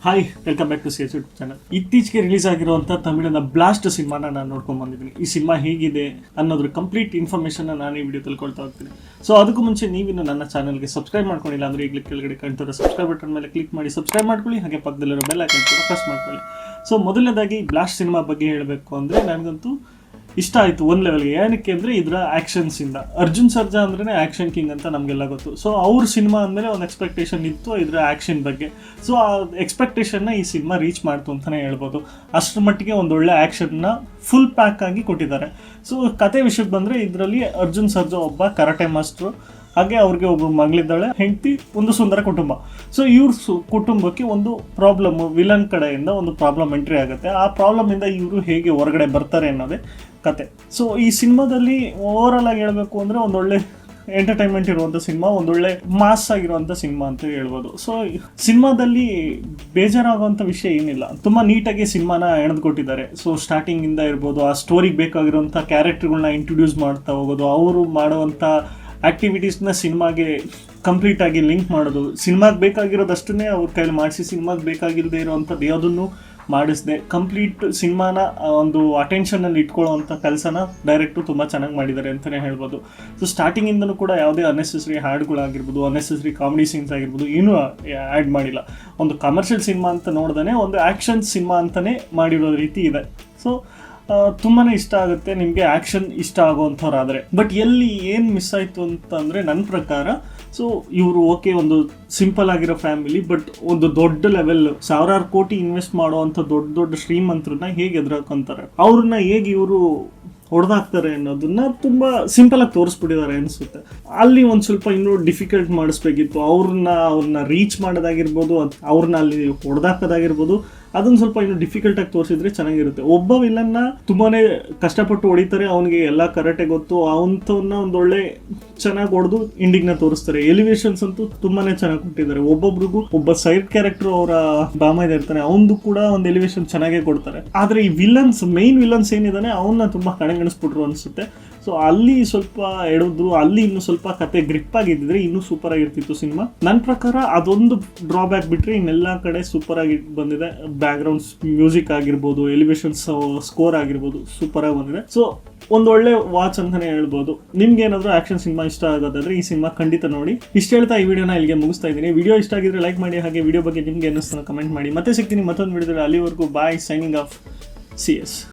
Hi welcome back to CS YouTube channel. ಇತ್ತೀಚೆಗೆ release ಆಗಿರುವಂಥ ತಮಿಳಿನ ಬ್ಲಾಸ್ಟ್ ಸಿನಿಮಾನ ನಾನು ನೋಡ್ಕೊಂಡು ಬಂದಿದ್ದೀನಿ. ಈ ಸಿನಿಮಾ ಹೇಗಿದೆ ಅನ್ನೋದ್ರ ಕಂಪ್ಲೀಟ್ ಇನ್ಫಾರ್ಮೇಷನ್ನ ನಾನು ಈ ವಿಡಿಯೋ ತಿಳ್ಕೊಳ್ತಾ ಹೋಗ್ತೀನಿ. ಸೊ ಅದಕ್ಕೂ ಮುಂಚೆ ನೀವಿನ್ನು ನನ್ನ ಚಾನಲ್ಗೆ ಸಬ್ಸ್ಕ್ರೈಬ್ ಮಾಡ್ಕೊಂಡಿಲ್ಲ ಅಂದರೆ ಈಗಲೇ ಕೆಳಗಡೆ ಕಾಣ್ತಿರೋ ಸಬ್ಸ್ಕ್ರೈಬ್ ಬಟನ್ ಮೇಲೆ ಕ್ಲಿಕ್ ಮಾಡಿ ಸಬ್ಸ್ಕ್ರೈಬ್ ಮಾಡ್ಕೊಳ್ಳಿ, ಹಾಗೆ ಪಕ್ಕದಲ್ಲಿರೋ ಬೆಲ್ ಐಕಾನ್ ಕೂಡ ಪ್ರೆಸ್ ಮಾಡ್ಕೊಳ್ಳಿ. ಸೊ ಮೊದಲನೇದಾಗಿ ಬ್ಲಾಸ್ಟ್ ಸಿನಿಮಾ ಬಗ್ಗೆ ಹೇಳಬೇಕು ಅಂದರೆ ನನಗಂತೂ ಇಷ್ಟ ಆಯಿತು ಒಂದು ಲೆವೆಲ್ಗೆ. ಏನಕ್ಕೆ ಅಂದರೆ ಇದರ ಆ್ಯಕ್ಷನ್ಸಿಂದ. ಅರ್ಜುನ್ ಸರ್ಜಾ ಅಂದ್ರೆ ಆ್ಯಕ್ಷನ್ ಕಿಂಗ್ ಅಂತ ನಮಗೆಲ್ಲ ಗೊತ್ತು. ಸೊ ಅವ್ರ ಸಿನಿಮಾ ಅಂದಮೇಲೆ ಒಂದು ಎಕ್ಸ್ಪೆಕ್ಟೇಷನ್ ಇತ್ತು ಇದರ ಆ್ಯಕ್ಷನ್ ಬಗ್ಗೆ. ಸೊ ಆ ಎಕ್ಸ್ಪೆಕ್ಟೇಷನ್ನ ಈ ಸಿನಿಮಾ ರೀಚ್ ಮಾಡ್ತು ಅಂತಲೇ ಹೇಳ್ಬೋದು. ಅಷ್ಟರ ಮಟ್ಟಿಗೆ ಒಂದೊಳ್ಳೆ ಆ್ಯಕ್ಷನ್ನ ಫುಲ್ ಪ್ಯಾಕ್ ಆಗಿ ಕೊಟ್ಟಿದ್ದಾರೆ. ಸೊ ಕತೆ ವಿಷಯಕ್ಕೆ ಬಂದರೆ ಇದರಲ್ಲಿ ಅರ್ಜುನ್ ಸರ್ಜಾ ಒಬ್ಬ ಕರಾಟೆ ಮಾಸ್ಟ್ರು, ಹಾಗೆ ಅವ್ರಿಗೆ ಒಬ್ಬರು ಮಗಳಿದ್ದಾಳೆ, ಹೆಂಡತಿ, ಒಂದು ಸುಂದರ ಕುಟುಂಬ. ಸೊ ಇವ್ರ ಕುಟುಂಬಕ್ಕೆ ಒಂದು ಪ್ರಾಬ್ಲಮ್, ವಿಲನ್ ಕಡೆಯಿಂದ ಒಂದು ಪ್ರಾಬ್ಲಮ್ ಎಂಟ್ರಿ ಆಗುತ್ತೆ. ಆ ಪ್ರಾಬ್ಲಮಿಂದ ಇವರು ಹೇಗೆ ಹೊರಗಡೆ ಬರ್ತಾರೆ ಅನ್ನೋದೇ ಕತೆ. ಸೊ ಈ ಸಿನಿಮಾದಲ್ಲಿ ಓವರಾಲ್ ಆಗಿ ಹೇಳಬೇಕು ಅಂದರೆ ಒಂದೊಳ್ಳೆ ಎಂಟರ್ಟೈನ್ಮೆಂಟ್ ಇರುವಂಥ ಸಿನಿಮಾ, ಒಂದೊಳ್ಳೆ ಮಾಸ್ ಆಗಿರುವಂಥ ಸಿನಿಮಾ ಅಂತ ಹೇಳ್ಬೋದು. ಸೊ ಸಿನಿಮಾದಲ್ಲಿ ಬೇಜಾರಾಗುವಂಥ ವಿಷಯ ಏನಿಲ್ಲ, ತುಂಬ ನೀಟಾಗಿ ಸಿನಿಮಾನ ಎಳೆದುಕೊಟ್ಟಿದ್ದಾರೆ. ಸೊ ಸ್ಟಾರ್ಟಿಂಗಿಂದ ಇರ್ಬೋದು, ಆ ಸ್ಟೋರಿಗೆ ಬೇಕಾಗಿರುವಂಥ ಕ್ಯಾರೆಕ್ಟರ್ಗಳನ್ನ ಇಂಟ್ರೊಡ್ಯೂಸ್ ಮಾಡ್ತಾ ಹೋಗೋದು, ಅವರು ಮಾಡುವಂಥ ಆ್ಯಕ್ಟಿವಿಟೀಸ್ನ ಸಿನಿಮಾಗೆ ಕಂಪ್ಲೀಟಾಗಿ ಲಿಂಕ್ ಮಾಡೋದು, ಸಿನಿಮಾಗೆ ಬೇಕಾಗಿರೋದಷ್ಟನ್ನೇ ಅವ್ರ ಕೈಲಿ ಮಾಡಿಸಿ ಸಿನಿಮಾಗೆ ಬೇಕಾಗಿಲ್ಲದೆ ಇರೋವಂಥದ್ದು ಯಾವುದನ್ನು ಮಾಡಿಸಿದೆ ಕಂಪ್ಲೀಟ್ ಸಿನಿಮಾನ ಒಂದು ಅಟೆನ್ಷನಲ್ಲಿ ಇಟ್ಕೊಳ್ಳೋವಂಥ ಕೆಲಸನ ಡೈರೆಕ್ಟು ತುಂಬ ಚೆನ್ನಾಗಿ ಮಾಡಿದ್ದಾರೆ ಅಂತಲೇ ಹೇಳ್ಬೋದು. ಸೊ ಸ್ಟಾರ್ಟಿಂಗಿಂದನೂ ಕೂಡ ಯಾವುದೇ ಅನ್ನೆಸೆಸರಿ ಹಾಡುಗಳಾಗಿರ್ಬೋದು, ಅನ್ನೆಸೆಸರಿ ಕಾಮಿಡಿ ಸೀನ್ಸ್ ಆಗಿರ್ಬೋದು ಏನೂ ಆ್ಯಡ್ ಮಾಡಿಲ್ಲ. ಒಂದು ಕಮರ್ಷಿಯಲ್ ಸಿನಿಮಾ ಅಂತ ನೋಡ್ದೇ ಒಂದು ಆ್ಯಕ್ಷನ್ ಸಿನಿಮಾ ಅಂತಲೇ ಮಾಡಿರೋ ರೀತಿ ಇದೆ. ಸೊ ತುಂಬಾ ಇಷ್ಟ ಆಗುತ್ತೆ ನಿಮಗೆ ಆ್ಯಕ್ಷನ್ ಇಷ್ಟ ಆಗೋವಂಥವ್ರಾದರೆ. ಬಟ್ ಎಲ್ಲಿ ಏನು ಮಿಸ್ ಆಯಿತು ಅಂತಂದರೆ ನನ್ನ ಪ್ರಕಾರ, ಸೊ ಇವರು ಓಕೆ ಒಂದು ಸಿಂಪಲ್ ಆಗಿರೋ ಫ್ಯಾಮಿಲಿ, ಬಟ್ ಒಂದು ದೊಡ್ಡ ಲೆವೆಲ್ ಸಾವಿರಾರು ಕೋಟಿ ಇನ್ವೆಸ್ಟ್ ಮಾಡುವಂಥ ದೊಡ್ಡ ದೊಡ್ಡ ಶ್ರೀಮಂತರನ್ನ ಹೇಗೆ ಎದುರಾಕೊಂತಾರೆ, ಅವ್ರನ್ನ ಹೇಗೆ ಇವರು ಹೊಡೆದಾಕ್ತಾರೆ ಅನ್ನೋದನ್ನ ತುಂಬ ಸಿಂಪಲಾಗಿ ತೋರಿಸ್ಬಿಟ್ಟಿದ್ದಾರೆ ಅನಿಸುತ್ತೆ. ಅಲ್ಲಿ ಒಂದು ಸ್ವಲ್ಪ ಇನ್ನೂ ಡಿಫಿಕಲ್ಟ್ ಮಾಡಿಸ್ಬೇಕಿತ್ತು. ಅವ್ರನ್ನ ರೀಚ್ ಮಾಡೋದಾಗಿರ್ಬೋದು, ಅವ್ರನ್ನ ಅಲ್ಲಿ ಹೊಡೆದಾಕೋದಾಗಿರ್ಬೋದು, ಅದನ್ನು ಸ್ವಲ್ಪ ಇನ್ನೂ ಡಿಫಿಕಲ್ಟಾಗಿ ತೋರಿಸಿದ್ರೆ ಚೆನ್ನಾಗಿರುತ್ತೆ. ಒಬ್ಬ ವಿಲನ್ನ ತುಂಬಾ ಕಷ್ಟಪಟ್ಟು ಹೊಡಿತಾರೆ, ಅವನಿಗೆ ಎಲ್ಲ ಕರೆಕ್ಟೇ ಗೊತ್ತು, ಅವಂಥವನ್ನ ಒಂದೊಳ್ಳೆ ಚೆನ್ನಾಗಿ ಹೊಡೆದು ಇಂಡಿಗ್ನ ತೋರಿಸ್ತಾರೆ. ಎಲಿವೇಶನ್ಸ್ ಅಂತೂ ತುಂಬಾ ಚೆನ್ನಾಗಿ ಕೊಟ್ಟಿದ್ದಾರೆ. ಒಬ್ಬೊಬ್ರಿಗೂ ಒಬ್ಬ ಸೈಡ್ ಕ್ಯಾರೆಕ್ಟರ್ ಅವರ ಬಾಮೈದ ಇರ್ತಾನೆ, ಅವನದು ಕೂಡ ಒಂದು ಎಲಿವೇಶನ್ ಚೆನ್ನಾಗೇ ಕೊಡ್ತಾರೆ. ಆದರೆ ಈ ವಿಲನ್ಸ್, ಮೇನ್ ವಿಲನ್ಸ್ ಏನಿದಾನೆ ಅವನ್ನ ತುಂಬ ಕಡೆಗಣಿಸ್ಬಿಟ್ರು ಅನಿಸುತ್ತೆ. ಸೊ ಅಲ್ಲಿ ಸ್ವಲ್ಪ ಎಳೆದ್ರು, ಅಲ್ಲಿ ಇನ್ನೂ ಸ್ವಲ್ಪ ಕತೆ ಗ್ರಿಪ್ ಆಗಿದ್ದಿದ್ರೆ ಇನ್ನೂ ಸೂಪರ್ ಆಗಿರ್ತಿತ್ತು ಸಿನಿಮಾ. ನನ್ನ ಪ್ರಕಾರ ಅದೊಂದು ಡ್ರಾಬ್ಯಾಕ್ ಬಿಟ್ಟರೆ ಇನ್ನೆಲ್ಲ ಕಡೆ ಸೂಪರ್ ಆಗಿ ಬಂದಿದೆ. ಬ್ಯಾಕ್ಗ್ರೌಂಡ್ ಮ್ಯೂಸಿಕ್ ಆಗಿರ್ಬೋದು, ಎಲಿವೇಶನ್ಸ್ ಸ್ಕೋರ್ ಆಗಿರ್ಬೋದು ಸೂಪರಾಗಿ ಬಂದಿದೆ. ಸೊ ಒಂದೊಳ್ಳೆ ವಾಚ್ ಅಂತಲೇ ಹೇಳ್ಬೋದು. ನಿಮ್ಗೆ ಏನಾದರೂ ಆ್ಯಕ್ಷನ್ ಸಿನಿಮಾ ಇಷ್ಟ ಆಗೋದಾದ್ರೆ ಈ ಸಿನಿಮಾ ಖಂಡಿತ ನೋಡಿ. ಇಷ್ಟ ಹೇಳ್ತಾ ಈ ವಿಡಿಯೋನ ಇಲ್ಲಿಗೆ ಮುಗಿಸ್ತಾ ಇದ್ದೀನಿ. ವಿಡಿಯೋ ಇಷ್ಟ ಆಗಿದ್ರೆ ಲೈಕ್ ಮಾಡಿ, ಹಾಗೆ ವಿಡಿಯೋ ಬಗ್ಗೆ ನಿಮ್ಗೆ ಅನ್ನಿಸ್ತಾನೆ ಕಮೆಂಟ್ ಮಾಡಿ. ಮತ್ತೆ ಸಿಗ್ತೀನಿ ಮತ್ತೊಂದು ವಿಡಿಯೋದಲ್ಲಿ. ಅಲ್ಲಿವರೆಗೂ ಬಾಯ್, ಸೈನಿಂಗ್ ಆಫ್, CS.